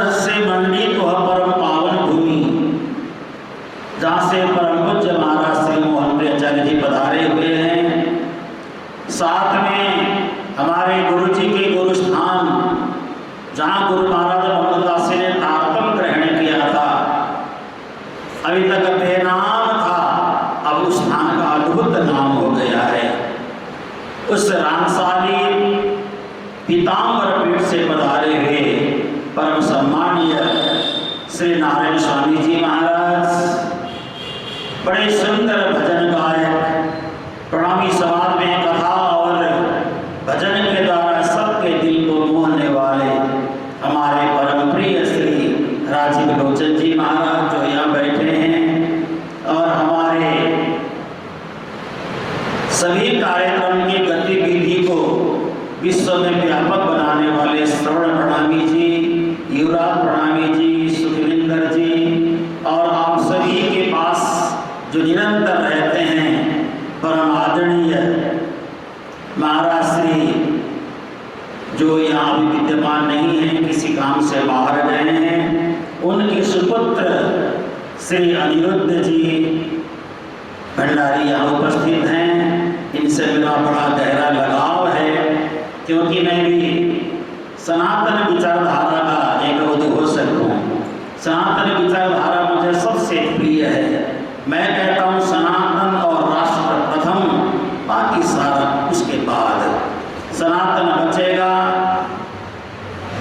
रज से मंडित वह परम पावन भूमि जहाँ से परम पूज्य महाराज श्री मोहन प्रियाचार्य जी पधारे हुए हैं। साथ में हमारे गुरु जी के गुरु स्थान जहाँ गुरु महाराज मंगलदास ने तारतम ग्रहण किया था, अभी तक बेनाम था, अब उस स्थान का अद्भुत नाम हो गया है। उस रामसाली पीताम्बर पीठ से पधारे हुए परम सम्मानीय श्री नारायण स्वामी जी महाराज बड़े सुंदर भजन गायक, प्रणामी समाज में कथा और भजन के द्वारा सबके दिल को मोहने वाले हमारे परम प्रिय श्री राजीव लोचन जी महाराज जो यहाँ बैठे हैं और हमारे सभी कार्यक्रम की गतिविधि को विश्व में व्यापक बनाने वाले श्रवण प्रणामी जी, युवराज प्रणामी जी, सुखविंदर जी और आप सभी के पास जो निरंतर रहते हैं परम आदरणीय महाराज श्री जो यहाँ भी विद्यमान नहीं है, किसी काम से बाहर गए हैं, उनके सुपुत्र श्री अनिरुद्ध जी भंडारी यहाँ उपस्थित हैं। इनसे मेरा बड़ा गहरा लगाव है क्योंकि मैं भी सनातन विचारधारा का एक उद्घोषक हूँ। सनातन विचारधारा मुझे सबसे प्रिय है। मैं कहता हूँ सनातन और राष्ट्र प्रथम, बाकी सारा उसके बाद। सनातन बचेगा,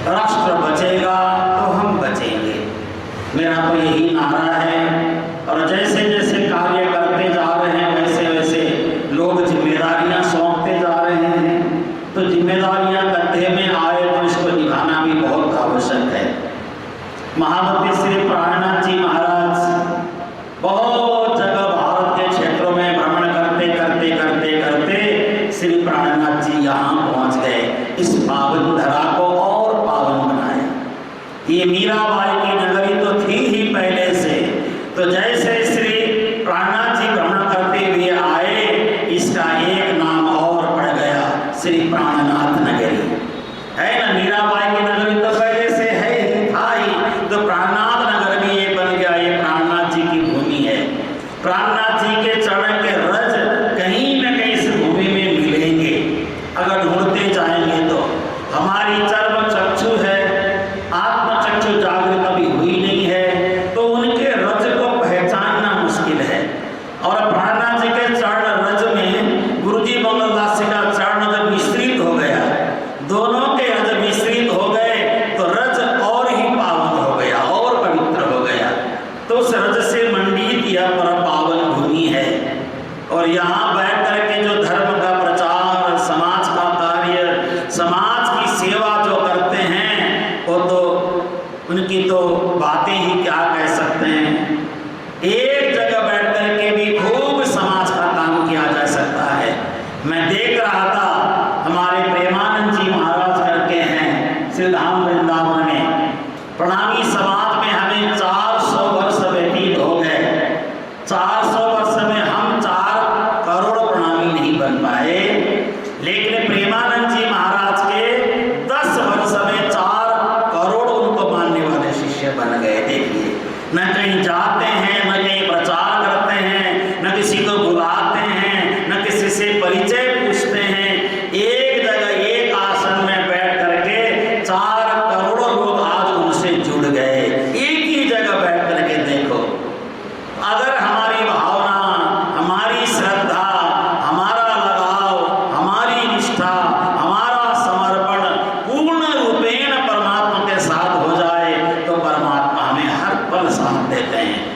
राष्ट्र बचेगा तो हम बचेंगे, मेरा तो यही नारा है। और जैसे जैसे कार्य करते जा रहे हैं वैसे वैसे लोग जिम्मेदारियां सौंपते जा रहे हैं, तो जिम्मेदारियां कंधे में आए तो इसको निभाना भी बहुत आवश्यक है। महामती श्री प्राणनाथ जी महाराज बहुत जगह भारत के क्षेत्रों में भ्रमण करते करते करते करते श्री प्राणनाथ जी यहाँ पहुँच गए। इस पावन धरा को और पावन बनाया। ये मीराबाई की नगरी तो थी ही पहले से, तो जैसे श्री प्राणनाथ जी भ्रमण करते हुए आए, इसका एक नाम और पड़ गया, श्री प्राणनाथ नगरी है ना। मीराबाई की नगरी तो पहले से है ही, था ही, तो प्राणनाथ नगर भी ये बन गया। ये प्राणनाथ जी की भूमि है। प्राणनाथ जी के चरण के रज कहीं न कहीं इस भूमि में मिलेंगे अगर ढूंढते जाएंगे तो। हमारी चर्म चक्षु है, आत्म चक्षु जागृत अभी हुई नहीं है, तो उनके रज को पहचानना मुश्किल है। और प्राणनाथ जी के चरण रज में गुरु जी मंगलदास का चरण जब मिश्रित हो गया, दोनों के रज मिश्रित हो गए तो रज और ही पावन हो गया और पवित्र हो गया। तो उस रज से मंडित यह परम पावन भूमि है। और यहाँ बैठ करके जो धर्म का प्रचार, समाज का कार्य, समाज की सेवा जो करते हैं, वो तो उनकी तो बातें ही क्या कह सकते हैं। एक जगह बैठ करके भी खूब समाज का काम किया जा सकता है। मैं देख रहा था हमारे प्रेमानंद जी महाराज करके हैं श्रीधाम वृंदावन में, प्रणामी समाज में हमें 400 वर्ष व्यतीत हो गए। 400 वर्ष में हम 4 करोड़ प्रणामी नहीं बन पाए, लेकिन प्रेमानंद जी महाराज के 10 वर्ष में 4 करोड़ उनको मानने वाले शिष्य बन गए। देखिए, न कहीं जाते हैं, न कहीं प्रचार करते हैं, न किसी को बुलाते हैं, न किसी से परिचय पूछते हैं। एक जगह एक आसन में बैठ करके 4 करोड़ लोग आज उनसे जुड़ गए। एक ही जगह बैठ करके देखो, अगर हमारी भावना, हमारी श्रद्धा, हमारा लगाव, हमारी निष्ठा, हमारा समर्पण पूर्ण रूपेण परमात्मा के साथ हो जाए तो परमात्मा हमें हर पल साथ देते हैं।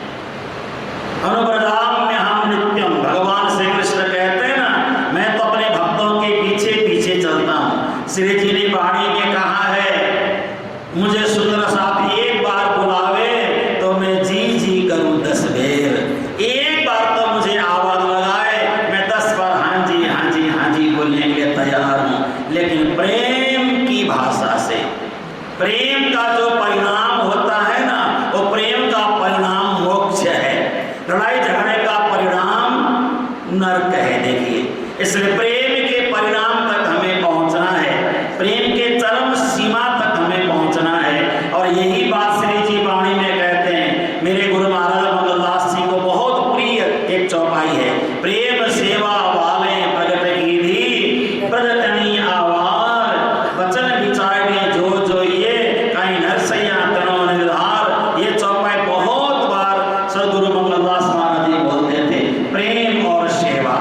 बात श्री जी वाणी में कहते हैं, मेरे गुरु महाराज मंगलदास जी को बहुत प्रिय एक चौपाई है, प्रेम सेवा वाले प्रगट की धी प्रगटनी आवार वचन विचारने जो जो ये कहीं नरसैया तनो निर्धार। ये चौपाई बहुत बार सदगुरु मंगलदास महाराज जी बोलते थे, प्रेम और सेवा।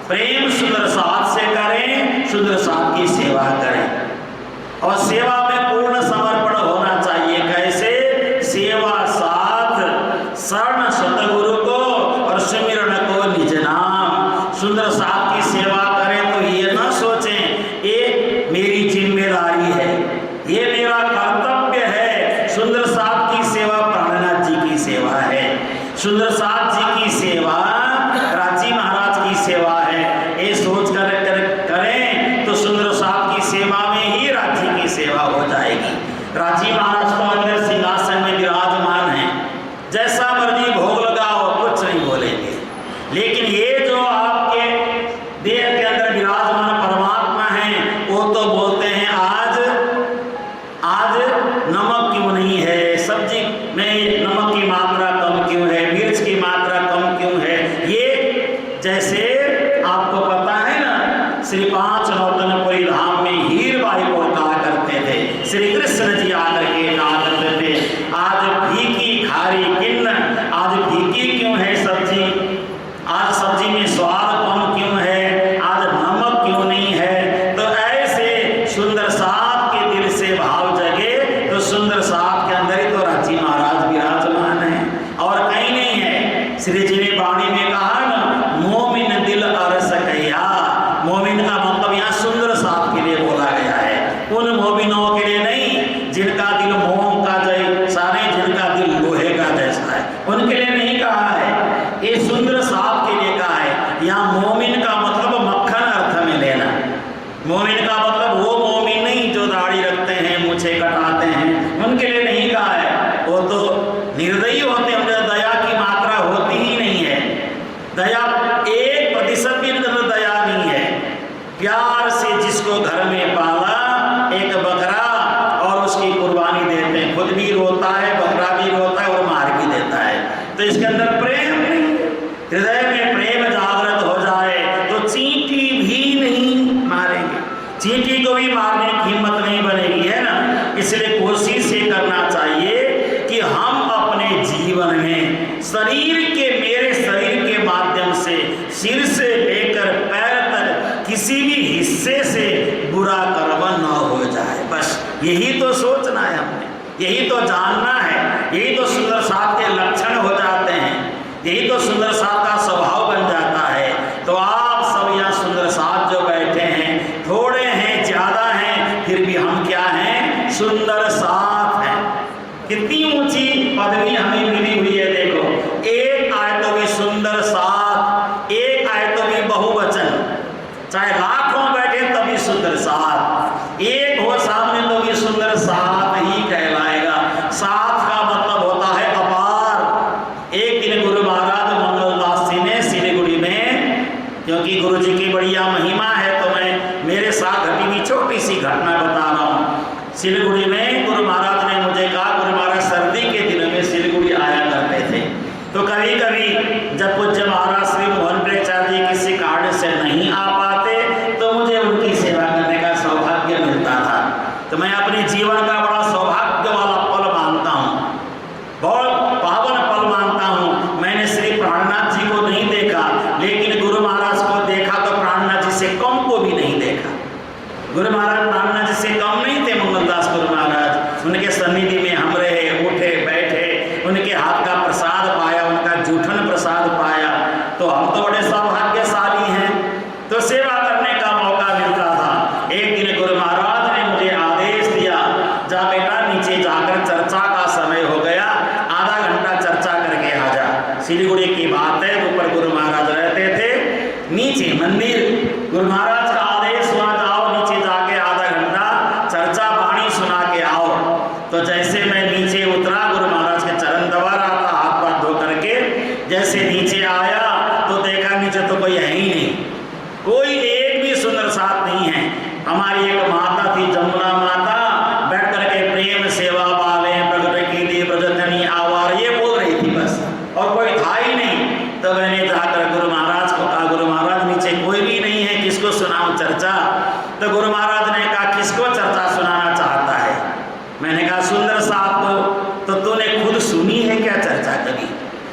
प्रेम सुंदर साथ से करें, सुंदर साथ की सेवा करें और सेवा में पूर्ण समर्पण होना चाहिए। कैसे? सेवा साथ शरण सतगुरु को और सुमिरन को निज नाम। सुंदर साथ की सेवा करें तो ये ना सोचें ये मेरी जिम्मेदारी है, ये मेरा कर्तव्य है। सुंदर साथ की सेवा प्राणनाथ जी की सेवा है, सुंदर साथ जी की सेवा राजी महाराज की सेवा है। ये सोच कर करें तो सुंदर साथ की सेवा में ही राजी की सेवा हो जाएगी। राजी महाराज तो अंदर सिंहासन में विराजमान है, जैसा मर्जी भोग लगाओ कुछ नहीं बोलेंगे। लेकिन ये जो आपके देह के अंदर विराजमान परमात्मा है वो तो बोलते हैं आज नमक क्यों नहीं है, सब्जी में नमक की मात्रा कम क्यों है, मिर्च की मात्रा कम क्यों है। ये जैसे आपको पता है ना, श्री पांच नौतनपुरी धाम में हीरबाई को कहा करते थे, श्री कृष्ण जी आकर के कहा करते थे, आज फीकी खारी किन्न, आज फीकी क्यों है सब्जी, आज सब्जी में स्वाद कम क्यों है, आज नमक क्यों नहीं है। तो ऐसे सुंदर साथ के दिल से भाव जगे तो सुंदर साथ के अंदर ही तो राजी महाराज विराजमान है और कहीं नहीं है। श्री जी ने वाणी में कहा ना, मोमिन दिल अरस कहिया। मोमिन का मतलब यहाँ सुंदर साथ के लिए बोला गया है, उन मोमिनों के लिए नहीं जिनका दिल मोम का जैसा है, जिनका दिल लोहे का जैसा है, उनके लिए नहीं कहा है। ये सुंदर साथ के लिए कहा है। यहाँ मोमिन का मतलब मक्खन अर्थ में लेना। मोमिन का मतलब वो मोमिन नहीं जो दाढ़ी रखते हैं, मूछें कटाते हैं, उनके लिए नहीं कहा है। वो तो निर्दयी होते हैं, उनमें दया की मात्रा होती ही नहीं है। दया 1% भी उनके अंदर दया नहीं है। प्यार से जिसको घर में पाला एक बकरा और उसकी कुर्बानी देते हैं, खुद भी रोता है, बकरा भी रोता है और मार भी देता है। तो इसके अंदर प्रेम नहीं, हृदय में प्रेम जागृत हो जाए तो चींटी भी नहीं मारेंगे, चींटी को भी मारने की हिम्मत नहीं बनेगी, है ना। इसलिए कोशिश ये करना चाहिए कि हम अपने जीवन में मेरे शरीर के माध्यम से सिर से लेकर पैर तक किसी भी हिस्से से बुरा कर्म न हो जाए। बस यही तो सोचना है हमने, यही तो जानना है, यही तो सुंदर साथ के लक्षण हो जाते हैं, यही तो सुंदर साथ का स्वभाव बन जाता है। तो आप सब यहाँ सुंदर साथ जो बैठे हैं, थोड़े हैं ज्यादा हैं, फिर भी हम क्या हैं? सुंदर साथ हैं। कितनी ऊंची पदवी हमें मिली हुई है, देखो। एक आए तो भी सुंदर साथ, एक आए तो भी बहुवचन, चाहे लाखों बैठे तभी सुंदर साथ, एक हो सामने तो भी सुंदर साथ ही कहलाएगा। साथ का मतलब होता है अपार। एक दिन गुरु महाराज मंगलदास जी ने सिलीगुड़ी में, क्योंकि गुरु जी की बढ़िया महिमा है तो मैं मेरे साथ घटी हुई छोटी सी घटना बता रहा हूँ। सिलीगुड़ी में गुरु महाराज ने मुझे कहा, गुरु महाराज सर्दी के दिनों में सिलीगुड़ी आया करते थे, तो कभी कभी जब पूज्य महाराज श्री मोहन प्रेमचार्य जी किसी कारण से नहीं आ पाते तो मुझे उनकी सेवा करने का सौभाग्य मिलता था। तो मैं अपने जीवन का बड़ा सौभाग्य वाला पल मानता हूँ, बहुत पावन पल मानता हूँ। मैंने श्री प्राणनाथ जी को नहीं देखा, लेकिन गुरु महाराज को देखा तो प्राणनाथ जी से कम को भी नहीं देखा। गुरु महाराज प्राणनाथ जी से कम नहीं थे मंगलदास गुरु महाराज।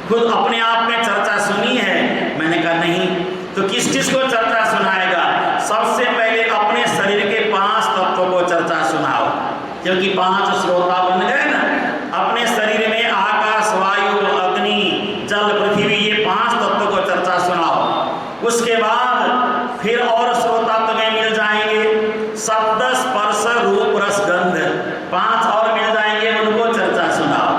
खुद अपने आप में चर्चा सुनी है? मैंने कहा नहीं। तो किस किस को चर्चा सुनाएगा? सबसे पहले अपने शरीर के 5 तत्वों को चर्चा सुनाओ, क्योंकि 5 श्रोता बन गए ना। अपने शरीर में आकाश, वायु, अग्नि, जल, पृथ्वी, ये 5 तत्वों को चर्चा सुनाओ। उसके बाद फिर और श्रोता तुम्हें मिल जाएंगे, शब्द, स्पर्श, रूप, रस, गंध, 5 और मिल जाएंगे, उनको चर्चा सुनाओ,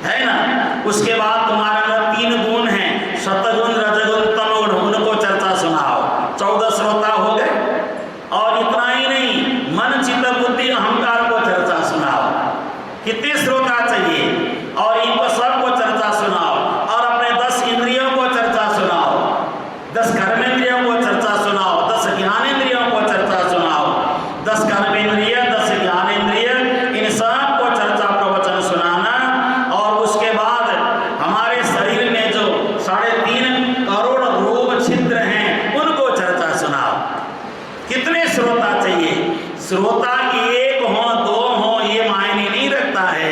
है ना। उसके बाद तुम्हारे अंदर 3 गुण हैं, सतगुण, रजगुण, तमगुण, उनको चर्चा सुनाओ। 14 श्रोता हो गए। और इतना ही नहीं, मन, चित्त, बुद्धि, अहंकार को चर्चा सुनाओ। कितने श्रोता चाहिए? और इनको सबको चर्चा सुनाओ। और अपने 10 इंद्रियों को चर्चा सुनाओ, 10 कर्मेंद्रियों को चर्चा सुनाओ, 10 ज्ञानेंद्रियों को चर्चा सुनाओ। 10 कर्मेंद्रिय, 10 ज्ञानेंद्रिय, इन सब को चर्चा प्रवचन सुनाना। और उसके बाद हमारे शरीर में जो 3.5 करोड़ रोम छिद्र हैं, उनको चर्चा सुनाओ। कितने श्रोता चाहिए? श्रोता 1 हो, 2 हो, ये मायने नहीं रखता है।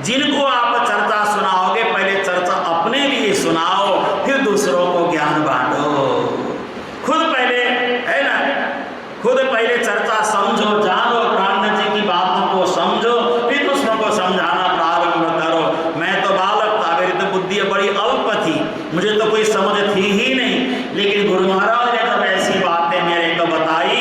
जिनको आप चर्चा सुनाओगे, पहले चर्चा अपने लिए सुनाओ, फिर दूसरों को ज्ञान बांटो। खुद पहले, है ना, खुद पहले चर्चा समझो, जानो, प्राणनाथ जी की बातों को समझो, फिर दूसरों को समझाना प्रारंभ करो। मैं तो बालक था, मेरी तो बुद्धि बड़ी अल्प थी, मुझे तो कोई समझ थी ही नहीं। लेकिन गुरु महाराज ने जब ऐसी बातें मेरे को बताई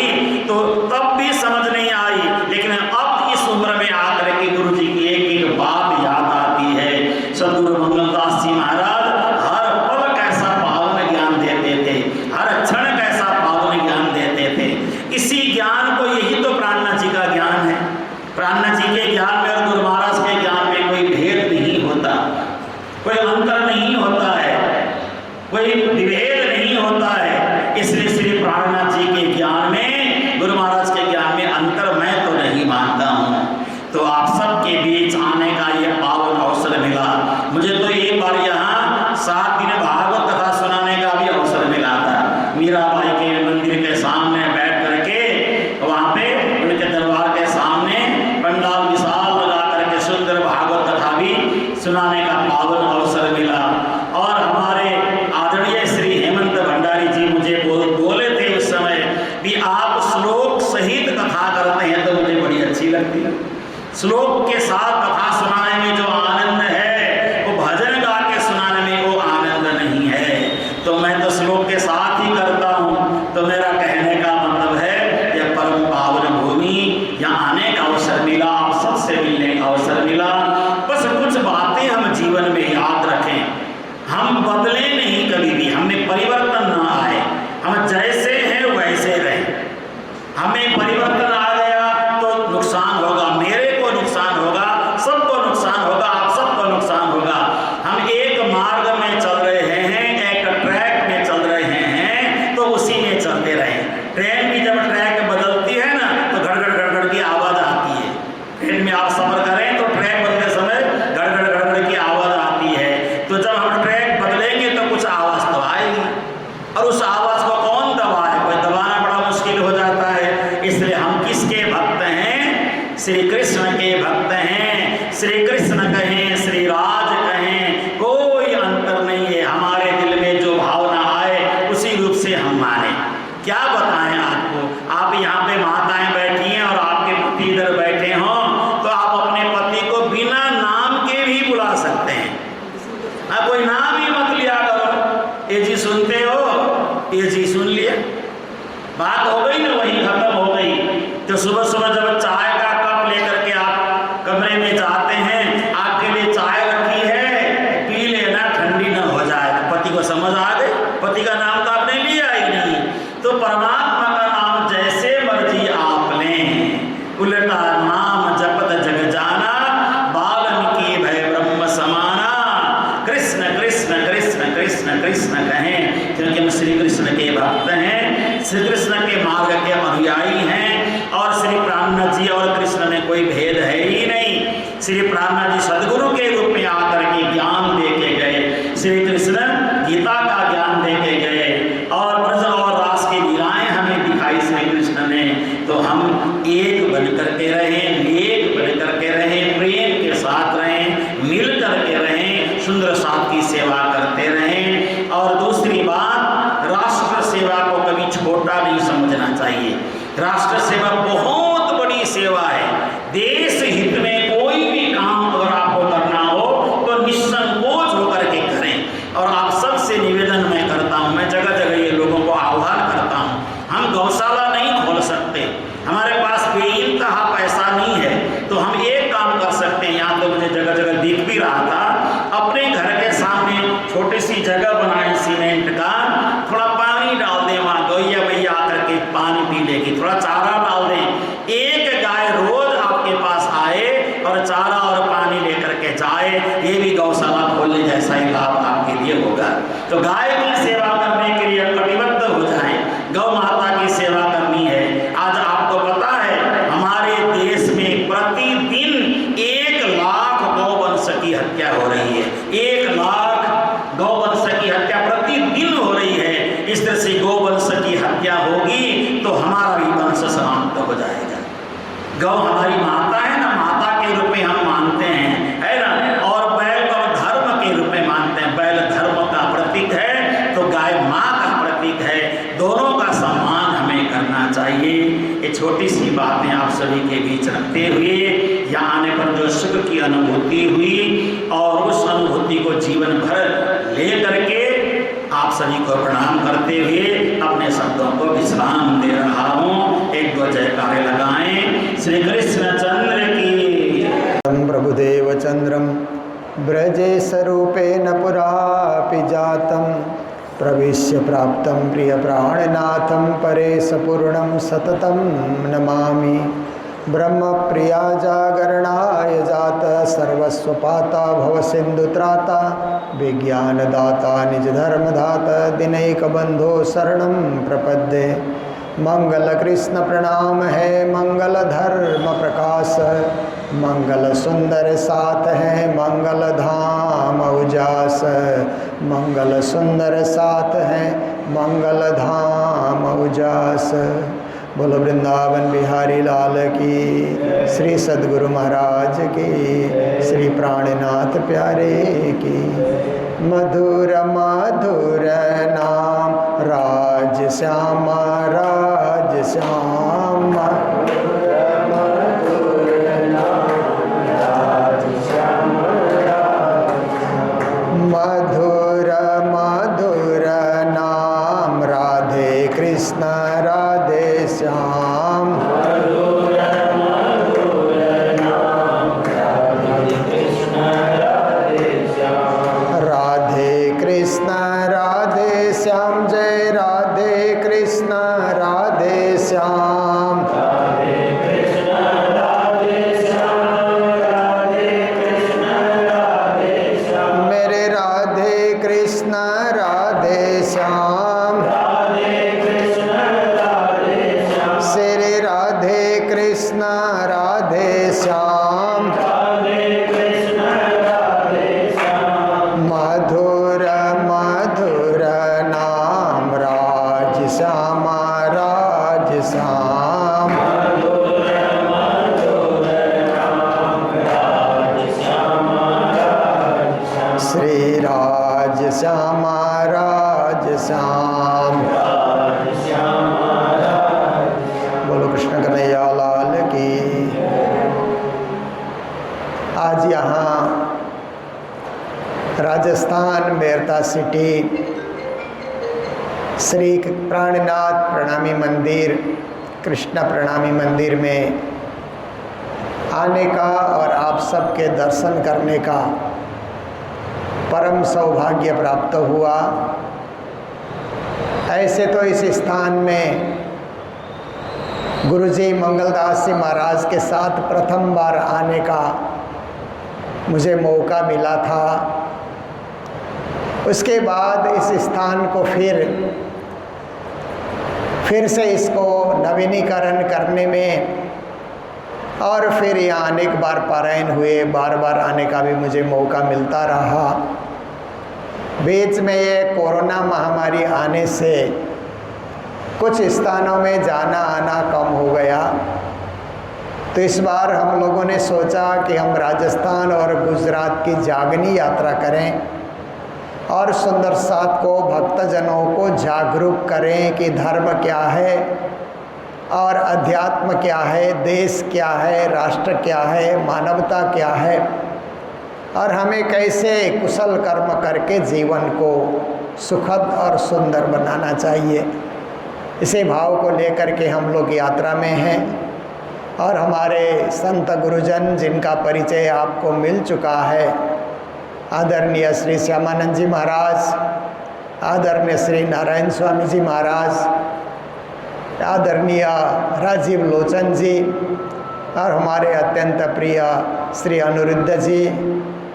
तो तब भी समझ नहीं आई। लेकिन अब इस उम्र में आकर के गुरु जी की एक बात याद आती है। सदगुरु मंगलदास जी महाराज हर पल कैसा पावन ज्ञान देते थे, हर क्षण कैसा पावन ज्ञान देते थे। इसी ज्ञान को, यही तो प्राणनाथ जी का ज्ञान है। प्राणनाथ जी के ज्ञान में और गुरु महाराज के ज्ञान में कोई भेद नहीं होता, कोई अंतर नहीं होता है, कोई विभेद नहीं होता है। इसलिए श्री प्राणनाथ जी के ज्ञान में, गुरु महाराज के ज्ञान में अंतर मैं तो नहीं मानता हूँ। तो आप सबके बीच आने का ये पावन अवसर मिला। मुझे तो एक बार यहाँ 7 दिन भागवत कथा सुनाने का भी अवसर मिला था। मीराबाई के मंदिर के सामने बैठ करके, वहाँ पे उनके दरबार के सामने पंडाल विशाल लगा करके सुंदर भागवत कथा भी सुनाने का पावन अवसर मिला। और हमारे आदरणीय श्री हेमंत भंडारी जी मुझे बोले थे उस समय भी आप श्लोक सहित कथा करते हैं, तो मुझे बड़ी अच्छी लगती है। श्लोक के साथ कथा सुनाने में जो आनंद है, वो भजन गा के सुनाने में वो आनंद नहीं है। तो मैं तो श्लोक के साथ ही करता हूँ। तो मेरा कहने का मतलब है, यह परम पावन भूमि, यहाँ आने का अवसर मिला, आप सबसे मिलने का अवसर मिला। बस कुछ बातें हम जीवन में याद रखें, हम बदले नहीं कभी भी, हमें परिवर्तन ना आए, हम जैसे हैं वैसे रहें। हमें परिवर्तन आ गया तो नुकसान होगा, मेरे को नुकसान होगा, सबको नुकसान होगा, आप सबको नुकसान होगा। हम एक मार्ग में चल रहे हैं, एक ट्रैक में चल रहे हैं, तो उसी में चलते रहें। ट्रेन भी जब ट्रैक बदलती है ना, तो गड़गड़ गड़गड़ की आवाज़ आती है। ट्रेन में आप सफर करें तो ट्रैक बदलते समय गड़गड़ गड़गड़ की आवाज़ आती है। तो जब हम ट्रैक बदलेंगे तो कुछ आवाज़ तो आएगी, और उस आवाज़ को कौन दबाए? कोई दबाना बड़ा मुश्किल हो जाता है। इसलिए हम किसके भक्त हैं? श्री कृष्ण के भक्त हैं। श्री कृष्ण कहें, श्री राज कहें, कोई अंतर नहीं है। हमारे दिल में जो भावना आए उसी रूप से हम माने। क्या बताएं आपको? आप यहाँ पे माताएं बैठी हैं और आपके पति इधर बैठे हों, तो आप अपने पति को बिना नाम के भी बुला सकते हैं। कोई नाम ही मत लिया करो, ये जी सुनते हो, ये जी सुन लिया, बात हो गई ना, वही खत्म हो गई। तो सुबह सुबह जब चाय का कप लेकर के आप कमरे में जाते हैं, आपके लिए चाय रखी है, पी लेना, ठंडी ना हो जाए। तो पति को समझ आ गई, पति का नाम तो आपने लिया ही नहीं। तो परमात्मा का नाम जैसे मर्जी आप लें, उल्टा नाम जपत जग जाना, बाल्मीकि भय ब्रह्म समाना। कृष्ण कृष्ण कृष्ण कृष्ण कृष्ण कहें, क्योंकि हम श्री कृष्ण के भक्त हैं, श्री कृष्ण के मार्ग के अनुयायी हैं। और श्री प्राणनाथ जी और कृष्ण में कोई भेद है ही नहीं। श्री प्राणनाथ जी सदगुरु के रूप में आकर के ज्ञान दे के गए, श्री कृष्ण गीता का ज्ञान दे के गए, और ब्रज और रास की लीलाएं हमें दिखाई श्री कृष्ण ने। तो हम एक बन करके रहें, एक बन करके रहें, प्रेम के साथ रहें, मिल करके रहें, सुंदर साथ की सेवा करते रहें। और दूसरी बात, राष्ट्र सेवा को कभी छोटा नहीं समझना चाहिए। राष्ट्र सेवा बहुत बड़ी सेवा है। देश हित में कोई भी काम अगर आपको करना हो तो निसंकोच होकर के करें। और आप सबसे निवेदन मैं करता हूँ, मैं जगह जगह ये लोगों को आह्वान करता हूँ, हम गौशाला नहीं खोल सकते, हमारे पास बेइंतहा पैसा नहीं है, तो हम एक काम कर सकते हैं। यहाँ तो मुझे जगह जगह दिख भी रहा था, अपने घर के सामने छोटी सी जगह बनाए सीमेंट का, थोड़ा पानी डाल दें, वहाँ गैया मैया आकर के पानी पी लेगी, थोड़ा चारा डाल दें, एक गाय रोज आपके पास आए और चारा और पानी लेकर के जाए, ये भी गौशाला खोलने जैसा ही लाभ आपके लिए होगा। तो गाय की सेवा करने के लिए कटिबद्ध हो जाए, गौ माता की सेवा करनी है। आज आपको पता है हमारे देश में प्रतिदिन 1 लाख गौवंश की हत्या हो रही है। 1 लाख गौवंश की हत्या प्रतिदिन हो रही है। इस तरह से गौवंश की हत्या होगी तो हमारा भी वंश समाप्त हो जाएगा। गौ हमारी माता है ना, माता के रूप में हम मानते हैं, है ना। और बैल को धर्म के रूप में मानते हैं, बैल धर्म का प्रतीक है तो गाय माँ का प्रतीक है। दोनों का सम्मान हमें करना चाहिए। ये छोटी सी बातें आप सभी के बीच रखते हुए यहाँ आने पर जो सुख की अनुभूति हुई और उस अनुभूति को जीवन भर ले करके आप सभी को प्रणाम करते हुए अपने शब्दों को विश्राम दे रहा हूँ। 1-2 जयकारे लगाएं। श्री कृष्ण चंद्र की। प्रभुदेव चंद्रम ब्रजे स्वरूपेण पुरापि जातं प्रविश्य प्राप्तं प्रिय प्राणनाथं परेश पूर्णं सततं नमामि। ब्रह्म प्रिया जागरणाय जात सर्वस्वपाता भव सिंधुत्राता विज्ञानदाता निज धर्मदाता दिनैक बंधो शरणं प्रपद्ये। मंगल कृष्ण प्रणाम है मंगल धर्म प्रकाश, मंगल सुंदर साथ है मंगल धाम उजास। मंगल सुंदर साथ है मंगल धाम उजास। बोलो वृंदावन बिहारी लाल की, श्री सद्गुरु महाराज की, श्री प्राणनाथ प्यारे की। मधुर मधुर नाम राज श्याम राज श्याम। मधुर मधुर नाम राधे कृष्ण राधे श्याम। राधे कृष्ण राधे श्याम, जय राधे कृष्ण राधे श्याम। मेरे राधे कृष्ण राधे श्याम। श्री राधे कृष्ण राधे श्याम। मधुर मधुर नाम राज श्याम राज श्याम। श्री राज श्याम राज श्याम। बोलो कृष्ण कन्हैया लाल की। आज यहाँ राजस्थान मेरता सिटी श्री प्राणनाथ प्रणामी मंदिर, कृष्ण प्रणामी मंदिर में आने का और आप सबके दर्शन करने का परम सौभाग्य प्राप्त हुआ। ऐसे तो इस स्थान में गुरुजी मंगलदास जी महाराज के साथ प्रथम बार आने का मुझे मौका मिला था। उसके बाद इस स्थान को फिर से इसको नवीनीकरण करने में और फिर यहाँ अनेक बार पारायण हुए, बार बार आने का भी मुझे मौका मिलता रहा। बीच में ये कोरोना महामारी आने से कुछ स्थानों में जाना आना कम हो गया, तो इस बार हम लोगों ने सोचा कि हम राजस्थान और गुजरात की जागनी यात्रा करें। और सुंदर साथ को भक्तजनों को जागरूक करें कि धर्म क्या है और अध्यात्म क्या है, देश क्या है, राष्ट्र क्या है, मानवता क्या है, और हमें कैसे कुशल कर्म करके जीवन को सुखद और सुंदर बनाना चाहिए। इसी भाव को लेकर के हम लोग यात्रा में हैं। और हमारे संत गुरुजन जिनका परिचय आपको मिल चुका है, आदरणीय श्री श्यामानंद जी महाराज, आदरणीय श्री नारायण स्वामी जी महाराज, आदरणीय राजीव लोचन जी, और हमारे अत्यंत प्रिय श्री अनिरुद्ध जी,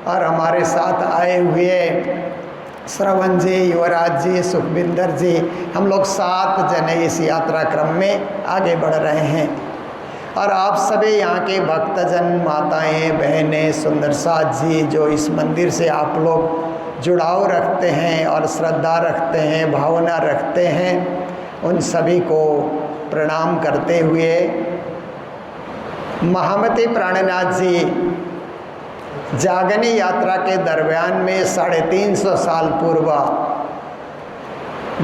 और हमारे साथ आए हुए श्रवण जी, युवराज जी, सुखविंदर जी, हम लोग 7 जने इस यात्रा क्रम में आगे बढ़ रहे हैं। और आप सभी यहाँ के भक्तजन, माताएं, बहनें, सुंदर साथ जी, जो इस मंदिर से आप लोग जुड़ाव रखते हैं और श्रद्धा रखते हैं, भावना रखते हैं, उन सभी को प्रणाम करते हुए महामती प्राणनाथ जी जागनी यात्रा के दरमियान में 350 साल पूर्व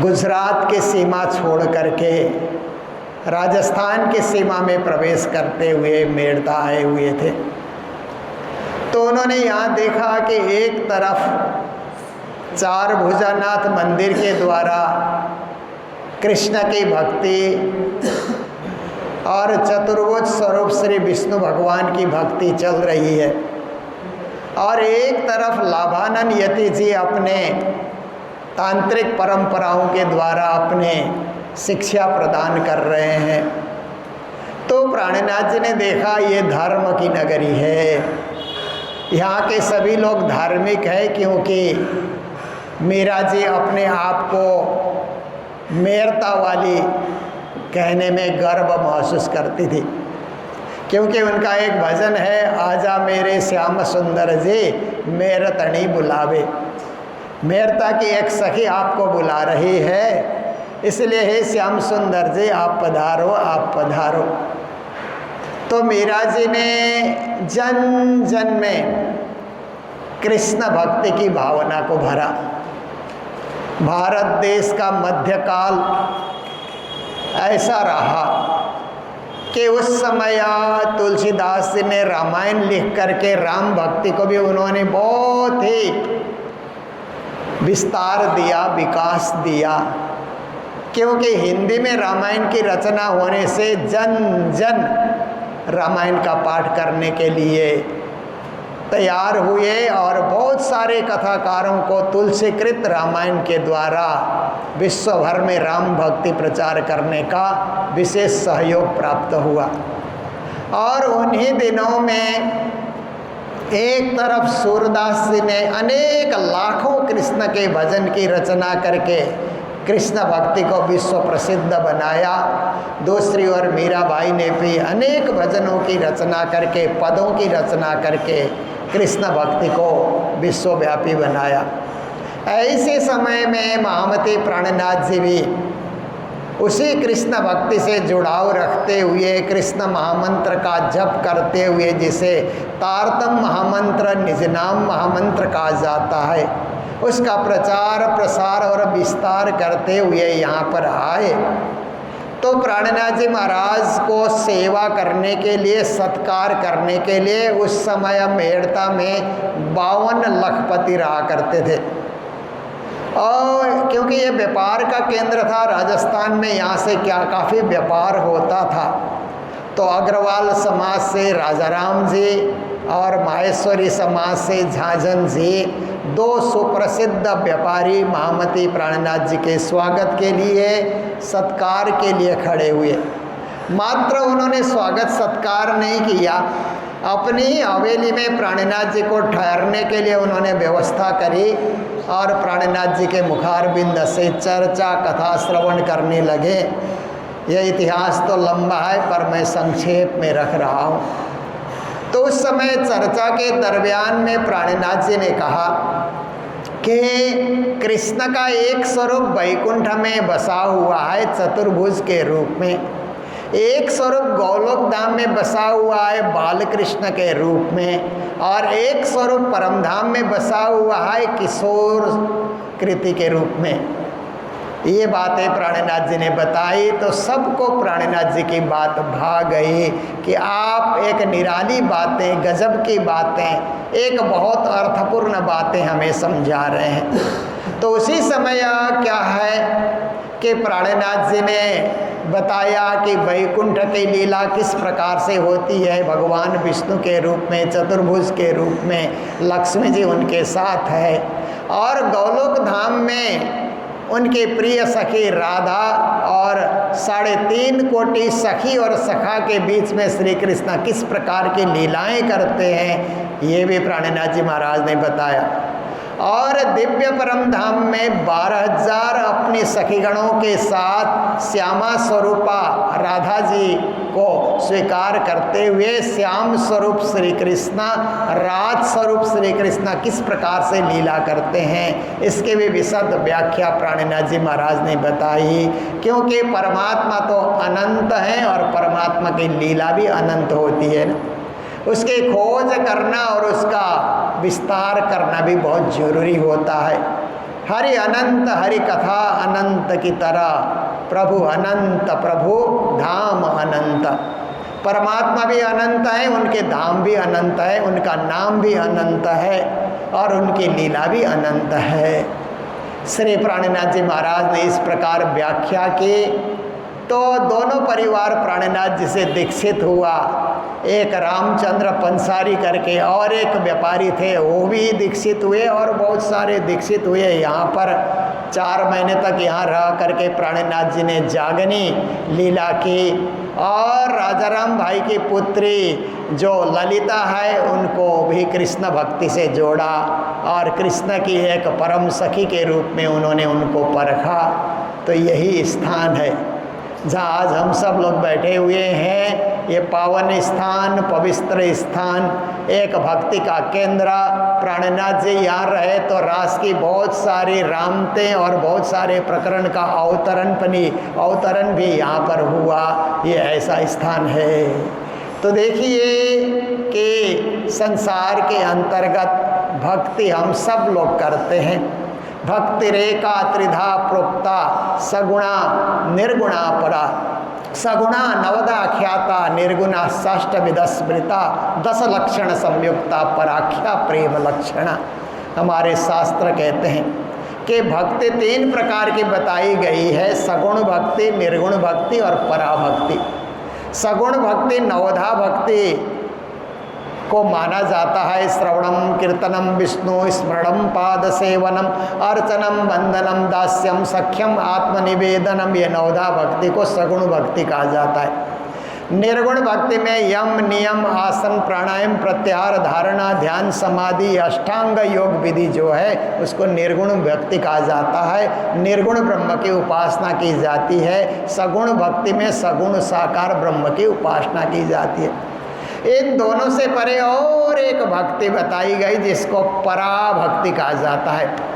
गुजरात की सीमा छोड़ करके राजस्थान की सीमा में प्रवेश करते हुए मेड़ता आए हुए थे। तो उन्होंने यहाँ देखा कि एक तरफ 4 भुजानाथ मंदिर के द्वारा कृष्ण की भक्ति और चतुर्भुज स्वरूप श्री विष्णु भगवान की भक्ति चल रही है, और एक तरफ लाभानंद यति जी अपने तांत्रिक परंपराओं के द्वारा अपने शिक्षा प्रदान कर रहे हैं। तो प्राणनाथ जी ने देखा ये धर्म की नगरी है, यहाँ के सभी लोग धार्मिक है, क्योंकि मीरा जी अपने आप को मेरता वाली कहने में गर्व महसूस करती थी, क्योंकि उनका एक भजन है, आजा मेरे श्याम सुंदर जी मेर तणी बुलावे। मेरता की एक सखी आपको बुला रही है, इसलिए हे श्याम सुंदर जी आप पधारो, आप पधारो। तो मीरा जी ने जन जन में कृष्ण भक्ति की भावना को भरा। भारत देश का मध्यकाल ऐसा रहा कि उस समय तुलसीदास जी ने रामायण लिख करके राम भक्ति को भी उन्होंने बहुत ही विस्तार दिया, विकास दिया, क्योंकि हिंदी में रामायण की रचना होने से जन जन रामायण का पाठ करने के लिए तैयार हुए, और बहुत सारे कथाकारों को तुलसीकृत रामायण के द्वारा विश्व भर में राम भक्ति प्रचार करने का विशेष सहयोग प्राप्त हुआ। और उन्हीं दिनों में एक तरफ सूरदास जी ने अनेक लाखों कृष्ण के भजन की रचना करके कृष्ण भक्ति को विश्व प्रसिद्ध बनाया। दूसरी ओर मीराबाई ने भी अनेक भजनों की रचना करके, पदों की रचना करके कृष्ण भक्ति को विश्वव्यापी बनाया। ऐसे समय में महामती प्राणनाथ जी भी उसी कृष्ण भक्ति से जुड़ाव रखते हुए, कृष्ण महामंत्र का जप करते हुए, जिसे तारतम महामंत्र, निज नाम महामंत्र कहा जाता है, उसका प्रचार प्रसार और विस्तार करते हुए यहाँ पर आए। तो प्राणनाथ जी महाराज को सेवा करने के लिए, सत्कार करने के लिए उस समय मेड़ता में 52 लखपति रहा करते थे। और क्योंकि ये व्यापार का केंद्र था राजस्थान में, यहाँ से क्या काफ़ी व्यापार होता था, तो अग्रवाल समाज से राजाराम जी और माहेश्वरी समाज से झांझन जी, 2 सुप्रसिद्ध व्यापारी महामती प्राणनाथ जी के स्वागत के लिए, सत्कार के लिए खड़े हुए। मात्र उन्होंने स्वागत सत्कार नहीं किया, अपनी हवेली में प्राणनाथ जी को ठहरने के लिए उन्होंने व्यवस्था करी, और प्राणनाथ जी के मुखारबिंद से चर्चा कथा श्रवण करने लगे। यह इतिहास तो लंबा है, पर मैं संक्षेप में रख रहा हूँ। तो उस समय चर्चा के दरमियान में प्राणनाथ जी ने कहा कि कृष्ण का एक स्वरूप वैकुंठ में बसा हुआ है चतुर्भुज के रूप में, एक स्वरूप गोलोक धाम में बसा हुआ है बाल कृष्ण के रूप में, और एक स्वरूप परमधाम में बसा हुआ है किशोर कृति के रूप में। ये बातें प्राणनाथ जी ने बताई तो सबको प्राणनाथ जी की बात भा गई कि आप एक निराली बातें, गजब की बातें, एक बहुत अर्थपूर्ण बातें हमें समझा रहे हैं। तो उसी समय क्या है कि प्राणनाथ जी ने बताया कि वैकुंठ की लीला किस प्रकार से होती है। भगवान विष्णु के रूप में, चतुर्भुज के रूप में, लक्ष्मी जी उनके साथ है, और गोलोक धाम में उनके प्रिय सखी राधा और 3.5 कोटि सखी और सखा के बीच में श्री कृष्ण किस प्रकार की लीलाएं करते हैं, ये भी प्राणनाथ जी महाराज ने बताया। और दिव्य परम धाम में 12,000 अपनी सखीगणों के साथ श्यामा स्वरूपा राधा जी को स्वीकार करते हुए श्याम स्वरूप श्री कृष्ण, राज स्वरूप श्री कृष्ण किस प्रकार से लीला करते हैं, इसके भी विशद व्याख्या प्राणनाथ जी महाराज ने बताई। क्योंकि परमात्मा तो अनंत है और परमात्मा की लीला भी अनंत होती है ना, उसकी खोज करना और उसका विस्तार करना भी बहुत जरूरी होता है। हरि अनंत, हरि कथा अनंत की तरह प्रभु अनंत, प्रभु धाम अनंत। परमात्मा भी अनंत है, उनके धाम भी अनंत है, उनका नाम भी अनंत है और उनकी लीला भी अनंत है। श्री प्राणनाथ जी महाराज ने इस प्रकार व्याख्या की तो दोनों परिवार प्राणनाथ जी से दीक्षित हुआ। एक रामचंद्र पंसारी करके और एक व्यापारी थे, वो भी दीक्षित हुए और बहुत सारे दीक्षित हुए। यहाँ पर 4 महीने तक यहाँ रह करके प्राणनाथ जी ने जागनी लीला की, और राजाराम भाई की पुत्री जो ललिता है उनको भी कृष्ण भक्ति से जोड़ा और कृष्ण की एक परम सखी के रूप में उन्होंने उनको परखा। तो यही स्थान है जहाँ आज हम सब लोग बैठे हुए हैं। ये पावन स्थान, पवित्र स्थान, एक भक्ति का केंद्र। प्राणनाथ जी यहाँ रहे तो रास की बहुत सारी रामतें और बहुत सारे प्रकरण का अवतरण भी यहाँ पर हुआ। ये ऐसा स्थान है। तो देखिए कि संसार के अंतर्गत भक्ति हम सब लोग करते हैं। भक्ति रेखा त्रिधा प्रोक्ता सगुणा निर्गुणा परा, सगुणा नवदा ख्याता निर्गुणा षष्ठविध स्मृता, 10 लक्षण संयुक्ता पराख्या प्रेम लक्षणा। हमारे शास्त्र कहते हैं कि भक्ति 3 प्रकार की बताई गई है, सगुण भक्ति, निर्गुण भक्ति और पराभक्ति। सगुण भक्ति नवधा भक्ति को माना जाता है। श्रवणम कीर्तनम विष्णु स्मरणम पाद सेवनम अर्चनम वंदनम दास्यम सख्यम आत्मनिवेदनम, ये नवधा भक्ति को सगुण भक्ति कहा जाता है। निर्गुण भक्ति में यम नियम आसन प्राणायाम प्रत्याहार धारणा ध्यान समाधि अष्टांग योग विधि जो है उसको निर्गुण भक्ति कहा जाता है। निर्गुण ब्रह्म की उपासना की जाती है। सगुण भक्ति में सगुण साकार ब्रह्म की उपासना की जाती है। इन दोनों से परे और एक भक्ति बताई गई जिसको पराभक्ति कहा जाता है।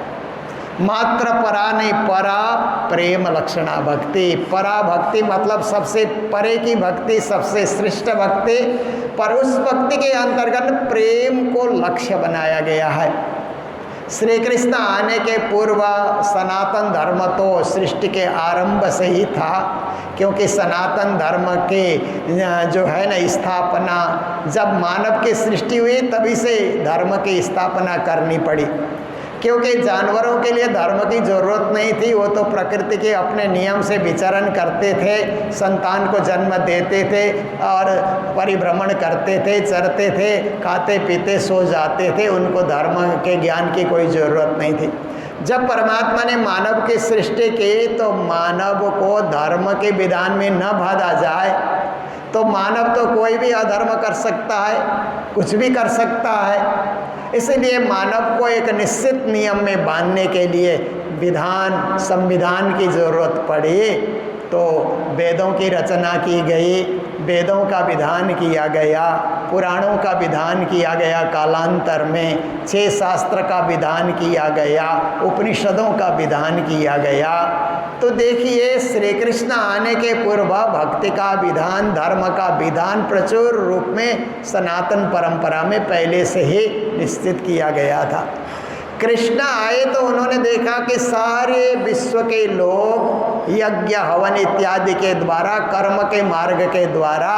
मात्र परा नहीं, परा प्रेम लक्षणा भक्ति। पराभक्ति मतलब सबसे परे की भक्ति, सबसे श्रेष्ठ भक्ति, पर उस भक्ति के अंतर्गत प्रेम को लक्ष्य बनाया गया है। श्री कृष्ण आने के पूर्व सनातन धर्म तो सृष्टि के आरंभ से ही था, क्योंकि सनातन धर्म के जो है ना स्थापना जब मानव की सृष्टि हुई तभी से धर्म की स्थापना करनी पड़ी। क्योंकि जानवरों के लिए धर्म की ज़रूरत नहीं थी, वो तो प्रकृति के अपने नियम से विचरण करते थे, संतान को जन्म देते थे और परिभ्रमण करते थे, चरते थे, खाते पीते सो जाते थे, उनको धर्म के ज्ञान की कोई ज़रूरत नहीं थी। जब परमात्मा ने मानव की सृष्टि की तो मानव को धर्म के विधान में न बांधा जाए, तो मानव तो कोई भी अधर्म कर सकता है, कुछ भी कर सकता है। इसलिए मानव को एक निश्चित नियम में बांधने के लिए संविधान की ज़रूरत पड़ी, तो वेदों की रचना की गई। वेदों का विधान किया गया, पुराणों का विधान किया गया, कालांतर में 6 शास्त्र का विधान किया गया, उपनिषदों का विधान किया गया। तो देखिए श्री कृष्ण आने के पूर्व भक्ति का विधान, धर्म का विधान प्रचुर रूप में सनातन परंपरा में पहले से ही निश्चित किया गया था। कृष्ण आए तो उन्होंने देखा कि सारे विश्व के लोग यज्ञ हवन इत्यादि के द्वारा, कर्म के मार्ग के द्वारा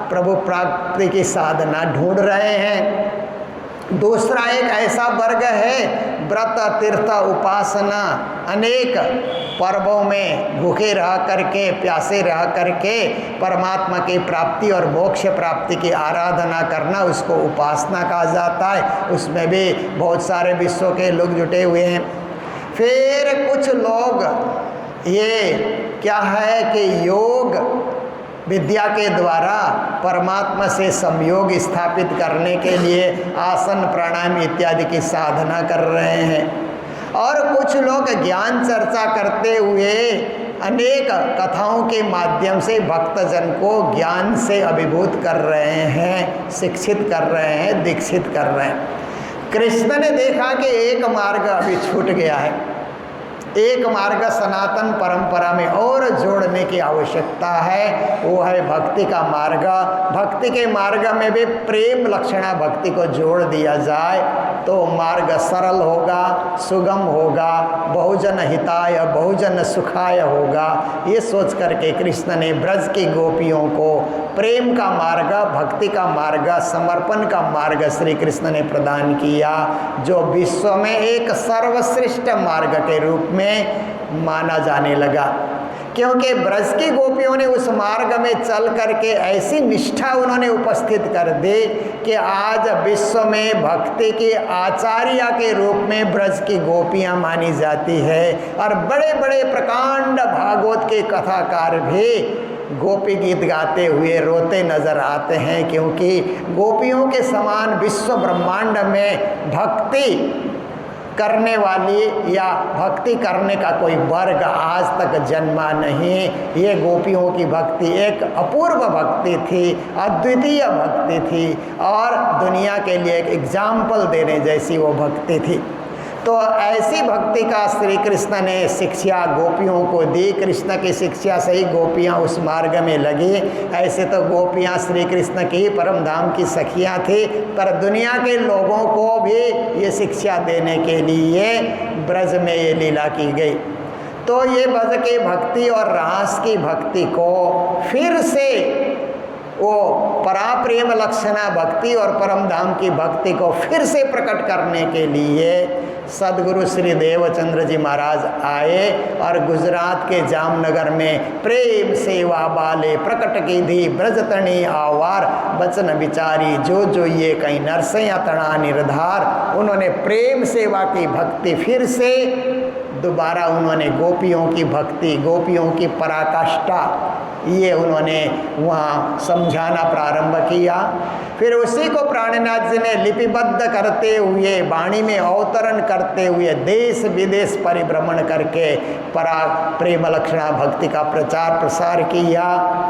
प्रभु प्राप्ति की साधना ढूंढ रहे हैं। दूसरा एक ऐसा वर्ग है व्रत तीर्थ उपासना, अनेक पर्वों में भूखे रह करके, प्यासे रह करके परमात्मा की प्राप्ति और मोक्ष प्राप्ति की आराधना करना, उसको उपासना कहा जाता है। उसमें भी बहुत सारे विश्व के लोग जुटे हुए हैं। फिर कुछ लोग ये क्या है कि योग विद्या के द्वारा परमात्मा से संयोग स्थापित करने के लिए आसन प्राणायाम इत्यादि की साधना कर रहे हैं। और कुछ लोग ज्ञान चर्चा करते हुए अनेक कथाओं के माध्यम से भक्तजन को ज्ञान से अभिभूत कर रहे हैं, शिक्षित कर रहे हैं, दीक्षित कर रहे हैं। कृष्ण ने देखा कि एक मार्ग अभी छूट गया है, एक मार्ग सनातन परंपरा में और जोड़ने की आवश्यकता है, वो है भक्ति का मार्ग। भक्ति के मार्ग में भी प्रेम लक्षणा भक्ति को जोड़ दिया जाए तो मार्ग सरल होगा, सुगम होगा, बहुजन हिताय बहुजन सुखाय होगा। ये सोच करके कृष्ण ने ब्रज की गोपियों को प्रेम का मार्ग, भक्ति का मार्ग, समर्पण का मार्ग श्री कृष्ण ने प्रदान किया, जो विश्व में एक सर्वश्रेष्ठ मार्ग के रूप में माना जाने लगा। क्योंकि ब्रज की गोपियों ने उस मार्ग में चल करके ऐसी निष्ठा उन्होंने उपस्थित कर दी कि आज विश्व में भक्ति की आचार्य के रूप में ब्रज की गोपियां मानी जाती है। और बड़े बड़े प्रकांड भागवत के कथाकार भी गोपी गीत गाते हुए रोते नजर आते हैं, क्योंकि गोपियों के समान विश्व ब्रह्मांड में भक्ति करने वाली या भक्ति करने का कोई वर्ग आज तक जन्मा नहीं। ये गोपियों की भक्ति एक अपूर्व भक्ति थी, अद्वितीय भक्ति थी और दुनिया के लिए एक एग्जाम्पल देने जैसी वो भक्ति थी। तो ऐसी भक्ति का श्री कृष्ण ने शिक्षा गोपियों को दी। कृष्ण की शिक्षा से ही गोपियाँ उस मार्ग में लगी। ऐसे तो गोपियाँ श्री कृष्ण की परम धाम की सखियाँ थी, पर दुनिया के लोगों को भी ये शिक्षा देने के लिए ब्रज में ये लीला की गई। तो ये ब्रज की भक्ति और रास की भक्ति को फिर से वो पराप्रेम लक्षणा भक्ति और परम धाम की भक्ति को फिर से प्रकट करने के लिए सदगुरु श्री देवचंद्र जी महाराज आए और गुजरात के जामनगर में प्रेम सेवा बाले प्रकट की धी ब्रजतणी आवार बचन विचारी जो ये कहीं नरसैया तणा निर्धार। उन्होंने प्रेम सेवा की भक्ति फिर से दोबारा उन्होंने गोपियों की भक्ति, गोपियों की पराकाष्ठा, ये उन्होंने वहाँ समझाना प्रारंभ किया। फिर उसी को प्राणनाथ जी ने लिपिबद्ध करते हुए, वाणी में अवतरण करते हुए देश विदेश परिभ्रमण करके परा प्रेम लक्षणा भक्ति का प्रचार प्रसार किया,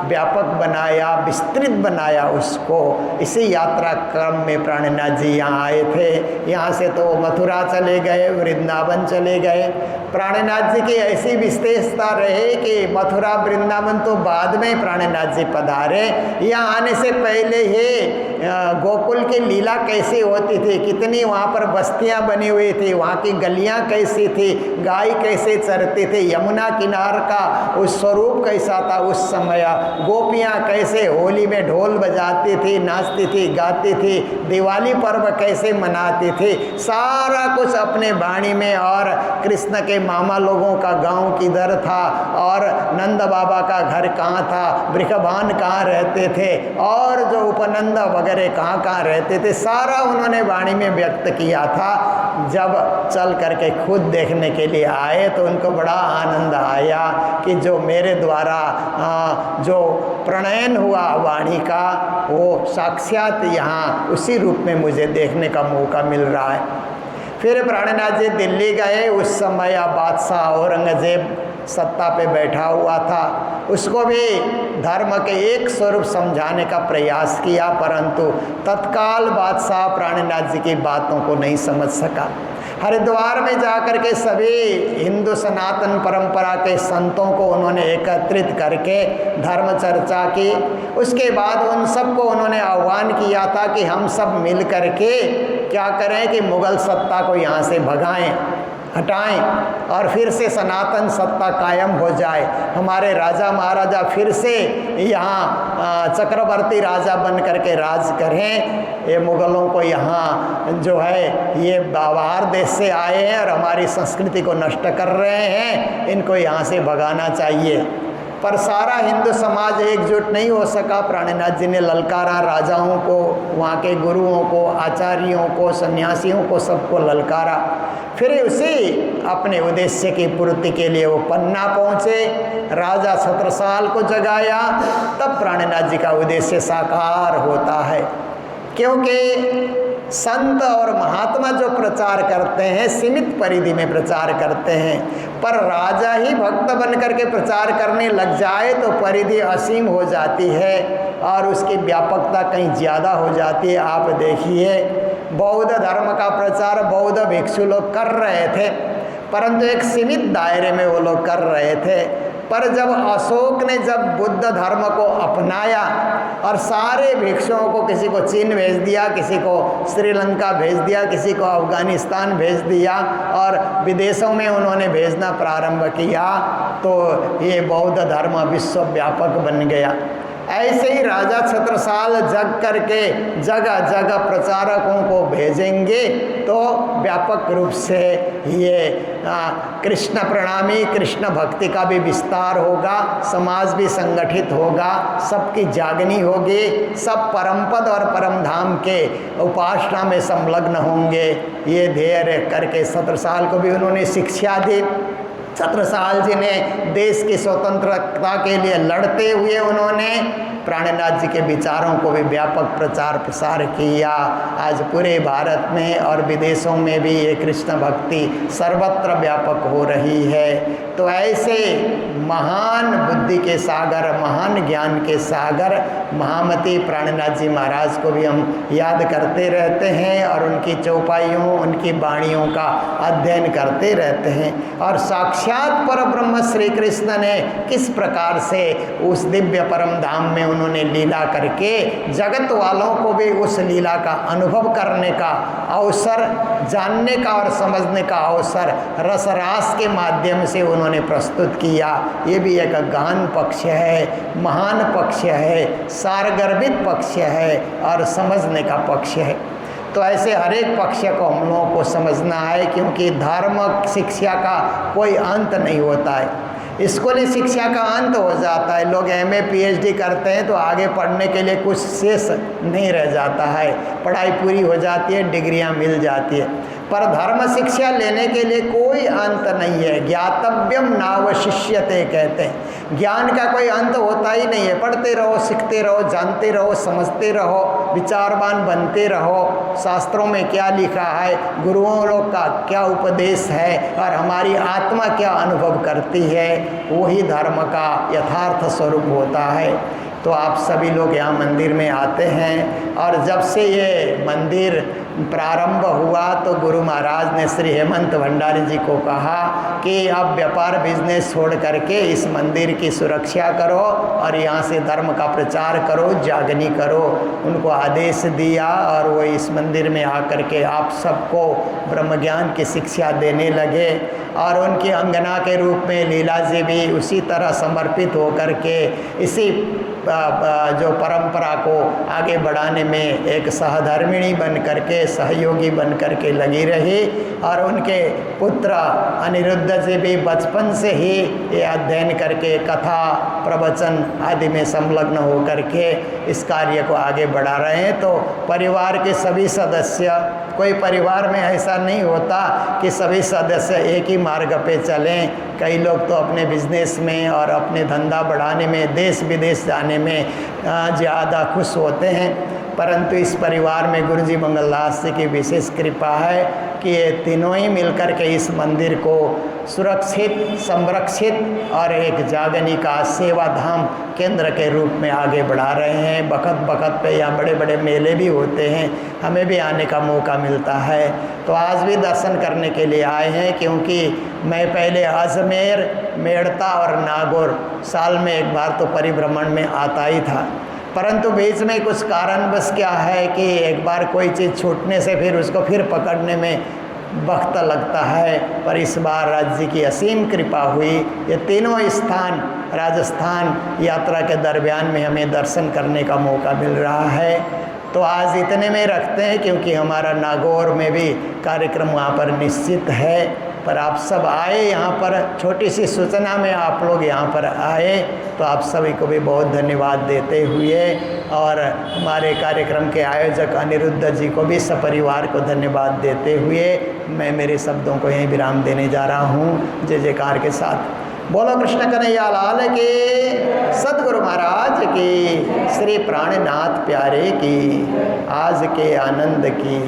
व्यापक बनाया, विस्तृत बनाया उसको। इसी यात्रा क्रम में प्राणनाथ जी यहाँ आए थे। यहाँ से तो मथुरा चले गए, वृंदावन चले गए। प्राणनाथ जी की ऐसी विशेषता रहे कि मथुरा वृंदावन तो बाद में प्राणनाथ जी पधारे। यहाँ आने से पहले ही गोकुल की लीला कैसी होती थी, कितनी वहाँ पर बस्तियाँ बनी हुई थी, वहाँ की गलियाँ कैसी थी, गाय कैसे चरती थी, यमुना किनार का उस स्वरूप कैसा था उस समय, गोपियाँ कैसे होली में ढोल बजाती थी, नाचती थी, गाती थी, दिवाली पर्व कैसे मनाती थी, सारा कुछ अपने वाणी में। और कृष्ण के मामा लोगों का गांव किधर था और नंद बाबा का घर कहाँ था, वृषभान कहाँ रहते थे और जो उपनंद वगैरह कहाँ कहाँ रहते थे, सारा उन्होंने वाणी में व्यक्त किया था। जब चल करके खुद देखने के लिए आए तो उनको बड़ा आनंद आया कि जो मेरे द्वारा जो प्रणयन हुआ वाणी का, वो साक्षात यहाँ उसी रूप में मुझे देखने का मौका मिल रहा है। फिर प्राणनाथ जी दिल्ली गए। उस समय बादशाह औरंगजेब सत्ता पे बैठा हुआ था, उसको भी धर्म के एक स्वरूप समझाने का प्रयास किया, परंतु तत्काल बादशाह प्राणनाथ जी की बातों को नहीं समझ सका। हरिद्वार में जाकर के सभी हिंदू सनातन परंपरा के संतों को उन्होंने एकत्रित करके धर्म चर्चा की। उसके बाद उन सबको उन्होंने आह्वान किया था कि हम सब मिल करके क्या करें कि मुग़ल सत्ता को यहाँ से भगाएं, हटाएं और फिर से सनातन सत्ता कायम हो जाए, हमारे राजा महाराजा फिर से यहाँ चक्रवर्ती राजा बन करके राज करें। ये मुग़लों को यहाँ जो है ये बाहर देश से आए हैं और हमारी संस्कृति को नष्ट कर रहे हैं, इनको यहाँ से भगाना चाहिए। पर सारा हिंदू समाज एकजुट नहीं हो सका। प्राणनाथ जी ने ललकारा, राजाओं को, वहाँ के गुरुओं को, आचार्यों को, सन्यासियों को, सबको ललकारा। फिर उसी अपने उद्देश्य की पूर्ति के लिए वो पन्ना पहुँचे, राजा छत्रसाल को जगाया, तब प्राणनाथ जी का उद्देश्य साकार होता है। क्योंकि संत और महात्मा जो प्रचार करते हैं सीमित परिधि में प्रचार करते हैं, पर राजा ही भक्त बन करके प्रचार करने लग जाए तो परिधि असीम हो जाती है और उसकी व्यापकता कहीं ज़्यादा हो जाती है। आप देखिए, बौद्ध धर्म का प्रचार बौद्ध भिक्षु लोग कर रहे थे, परंतु एक सीमित दायरे में वो लोग कर रहे थे। पर जब अशोक ने जब बुद्ध धर्म को अपनाया और सारे भिक्षुओं को, किसी को चीन भेज दिया, किसी को श्रीलंका भेज दिया, किसी को अफगानिस्तान भेज दिया और विदेशों में उन्होंने भेजना प्रारंभ किया, तो ये बौद्ध धर्म विश्वव्यापक बन गया। ऐसे ही राजा छत्रसाल जग करके जगह जगह प्रचारकों को भेजेंगे तो व्यापक रूप से ये कृष्ण प्रणामी, कृष्ण भक्ति का भी विस्तार होगा, समाज भी संगठित होगा, सबकी जागनी होगी, सब परमपद और परमधाम के उपासना में संलग्न होंगे। ये ध्येय करके छत्रसाल को भी उन्होंने शिक्षा दी। छत्रसाल जी ने देश की स्वतंत्रता के लिए लड़ते हुए उन्होंने प्राणनाथ जी के विचारों को भी व्यापक प्रचार प्रसार किया। आज पूरे भारत में और विदेशों में भी ये कृष्ण भक्ति सर्वत्र व्यापक हो रही है। तो ऐसे महान बुद्धि के सागर, महान ज्ञान के सागर महामती प्राणनाथ जी महाराज को भी हम याद करते रहते हैं और उनकी चौपाइयों, उनकी वाणियों का अध्ययन करते रहते हैं। और साक्षात परब्रह्म श्री कृष्ण ने किस प्रकार से उस दिव्य परम धाम में उन्होंने लीला करके जगत वालों को भी उस लीला का अनुभव करने का अवसर, जानने का और समझने का अवसर रसरास के माध्यम से उन्होंने प्रस्तुत किया। ये भी एक गहन पक्ष है, महान पक्ष है, सारगर्भित पक्ष है और समझने का पक्ष है। तो ऐसे हर एक पक्ष को हम लोगों को समझना है, क्योंकि धर्म शिक्षा का कोई अंत नहीं होता है। स्कूली शिक्षा का अंत हो जाता है, लोग MA PhD करते हैं तो आगे पढ़ने के लिए कुछ शेष नहीं रह जाता है, पढ़ाई पूरी हो जाती है, डिग्रियां मिल जाती है। पर धर्म शिक्षा लेने के लिए कोई अंत नहीं है। ज्ञातव्यम नावशिष्यते कहते हैं, ज्ञान का कोई अंत होता ही नहीं है। पढ़ते रहो, सीखते रहो, जानते रहो, समझते रहो, विचारवान बनते रहो। शास्त्रों में क्या लिखा है, गुरुओं लोग का क्या उपदेश है और हमारी आत्मा क्या अनुभव करती है, वही धर्म का यथार्थ स्वरूप होता है। तो आप सभी लोग यहाँ मंदिर में आते हैं और जब से ये मंदिर प्रारंभ हुआ तो गुरु महाराज ने श्री हेमंत भंडारी जी को कहा कि आप व्यापार बिजनेस छोड़ करके इस मंदिर की सुरक्षा करो और यहाँ से धर्म का प्रचार करो, जागनी करो। उनको आदेश दिया और वो इस मंदिर में आकर के आप सबको ब्रह्म ज्ञान की शिक्षा देने लगे। और उनकी अंगना के रूप में लीला जी भी उसी तरह समर्पित होकर के इसी जो परंपरा को आगे बढ़ाने में एक सहधर्मिणी बन करके, सहयोगी बन करके लगी रही। और उनके पुत्र अनिरुद्ध जी भी बचपन से ही ये अध्ययन करके कथा प्रवचन आदि में संलग्न हो करके इस कार्य को आगे बढ़ा रहे हैं। तो परिवार के सभी सदस्य, कोई परिवार में ऐसा नहीं होता कि सभी सदस्य एक ही मार्ग पे चलें। कई लोग तो अपने बिजनेस में और अपने धंधा बढ़ाने में, देश विदेश जाने में ज़्यादा खुश होते हैं, परंतु इस परिवार में गुरुजी मंगलदास जी की विशेष कृपा है। कि ये तीनों ही मिलकर के इस मंदिर को सुरक्षित, संरक्षित और एक जागनी का सेवा धाम केंद्र के रूप में आगे बढ़ा रहे हैं। बखत बखत पे यहाँ बड़े बड़े मेले भी होते हैं, हमें भी आने का मौका मिलता है। तो आज भी दर्शन करने के लिए आए हैं, क्योंकि मैं पहले अजमेर, मेड़ता और नागौर साल में एक बार तो परिभ्रमण में आता ही था, परंतु बीच में कुछ कारणवश क्या है कि एक बार कोई चीज़ छूटने से फिर उसको फिर पकड़ने में वक्त लगता है। पर इस बार राज्य की असीम कृपा हुई, ये तीनों स्थान राजस्थान यात्रा के दरमियान में हमें दर्शन करने का मौका मिल रहा है। तो आज इतने में रखते हैं, क्योंकि हमारा नागौर में भी कार्यक्रम वहाँ पर निश्चित है। पर आप सब आए यहाँ पर, छोटी सी सूचना में आप लोग यहाँ पर आए, तो आप सभी को भी बहुत धन्यवाद देते हुए और हमारे कार्यक्रम के आयोजक अनिरुद्ध जी को भी सपरिवार को धन्यवाद देते हुए मैं मेरे शब्दों को यहीं विराम देने जा रहा हूँ। जय जयकार के साथ बोलो कृष्ण कन्हैया लाल की, सद्गुरु महाराज की, श्री प्राणनाथ प्यारे की, आज के आनंद की।